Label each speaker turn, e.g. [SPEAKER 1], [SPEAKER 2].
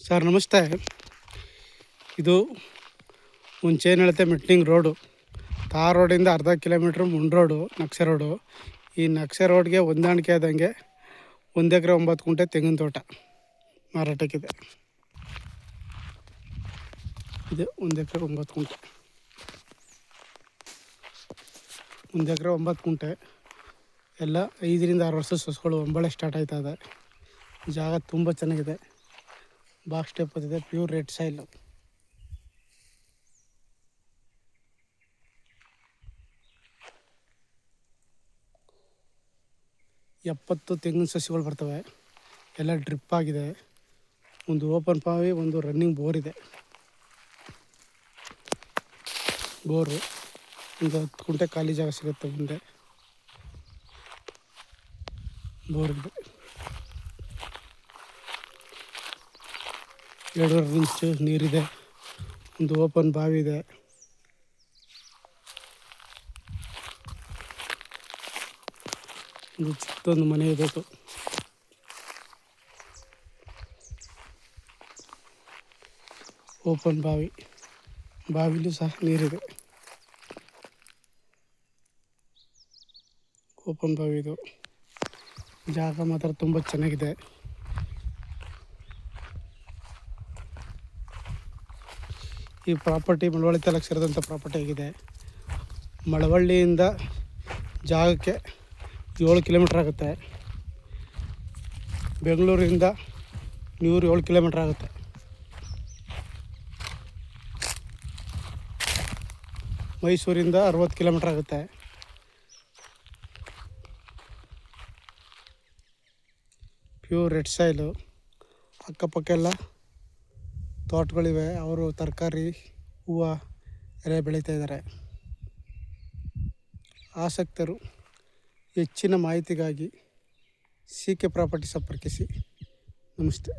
[SPEAKER 1] Sir ನಮಸ್ತೆ. ಇದು ಮುಂಚೆ ಏನು ಹೇಳುತ್ತೆ ಮೆಟ್ನಿಂಗ್ ರೋಡು, ತಾರ್ ರೋಡಿಂದ ಅರ್ಧ ಕಿಲೋಮೀಟ್ರ್ ಮುಂಡ್ ರೋಡು, ನಕ್ಷೆ ರೋಡು. ಈ ನಕ್ಷೆ ರೋಡ್ಗೆ ಹೊಂದಾಣಿಕೆ ಆದಂಗೆ 1 ಎಕರೆ 9 ಗುಂಟೆ ತೆಂಗಿನ ತೋಟ ಮಾರಾಟಕ್ಕಿದೆ. ಇದು 1 ಎಕರೆ 9 ಗುಂಟೆ, 1 ಎಕರೆ 9 ಗುಂಟೆ ಎಲ್ಲ 5 ರಿಂದ 6 ವರ್ಷ ಸಸ್ಗಳು ಒಂಬಳೆ ಸ್ಟಾರ್ಟ್ ಆಯ್ತಾ ಇದೆ. ಜಾಗ ತುಂಬ ಚೆನ್ನಾಗಿದೆ, ಬಾಕ್ಸ್ ಟೈಪ್ ಇದೆ, ಪ್ಯೂರ್ ರೆಡ್ ಸಾಯಿಲ್. ಎಪ್ಪತ್ತು ತೆಂಗಿನ ಸಸಿಗಳು ಬರ್ತವೆ, ಎಲ್ಲ ಡ್ರಿಪ್ ಆಗಿದೆ. ಒಂದು ಓಪನ್ ಬಾವಿ, ಒಂದು ರನ್ನಿಂಗ್ ಬೋರ್ ಇದೆ. ಬೋರು ಒಂದು 10 ಗುಂಟೆ ಖಾಲಿ ಜಾಗ ಸಿಗುತ್ತೆ ಮುಂದೆ. ಬೋರ್ ಇದೆ, 2.5 ಇಂಚು ನೀರಿದೆ. ಒಂದು ಓಪನ್ ಬಾವಿ ಇದೆ. ಒಂದು ಚಿಕ್ಕದೊಂದು ಮನೆ ಇದೆ. ಓಪನ್ ಬಾವಿ, ಬಾವಿಲೂ ಸಹ ನೀರಿದೆ. ಓಪನ್ ಬಾವಿ ಇದು. ಜಾಗ ಮಾತ್ರ ತುಂಬ ಚೆನ್ನಾಗಿದೆ. ಈ ಪ್ರಾಪರ್ಟಿ ಮಳವಳ್ಳಿ ತಾಲೂಕು ಸೇರಿದಂಥ ಪ್ರಾಪರ್ಟಿ ಆಗಿದೆ. ಮಳವಳ್ಳಿಯಿಂದ ಜಾಗಕ್ಕೆ 7 ಕಿಲೋಮೀಟ್ರ್ ಆಗುತ್ತೆ. ಬೆಂಗಳೂರಿಂದ 107 ಕಿಲೋಮೀಟ್ರ್ ಆಗುತ್ತೆ. ಮೈಸೂರಿಂದ 60 ಕಿಲೋಮೀಟ್ರ್ ಆಗುತ್ತೆ. Pure red soil. ಅಕ್ಕಪಕ್ಕ ಎಲ್ಲ ತೋಟಗಳಿವೆ. ಅವರು ತರಕಾರಿ, ಹೂವು ಎಲ್ಲ ಬೆಳೀತಾಯಿದ್ದಾರೆ. ಆಸಕ್ತರು ಹೆಚ್ಚಿನ ಮಾಹಿತಿಗಾಗಿ CK ಪ್ರಾಪರ್ಟಿ ಸಂಪರ್ಕಿಸಿ. ನಮಸ್ತೆ.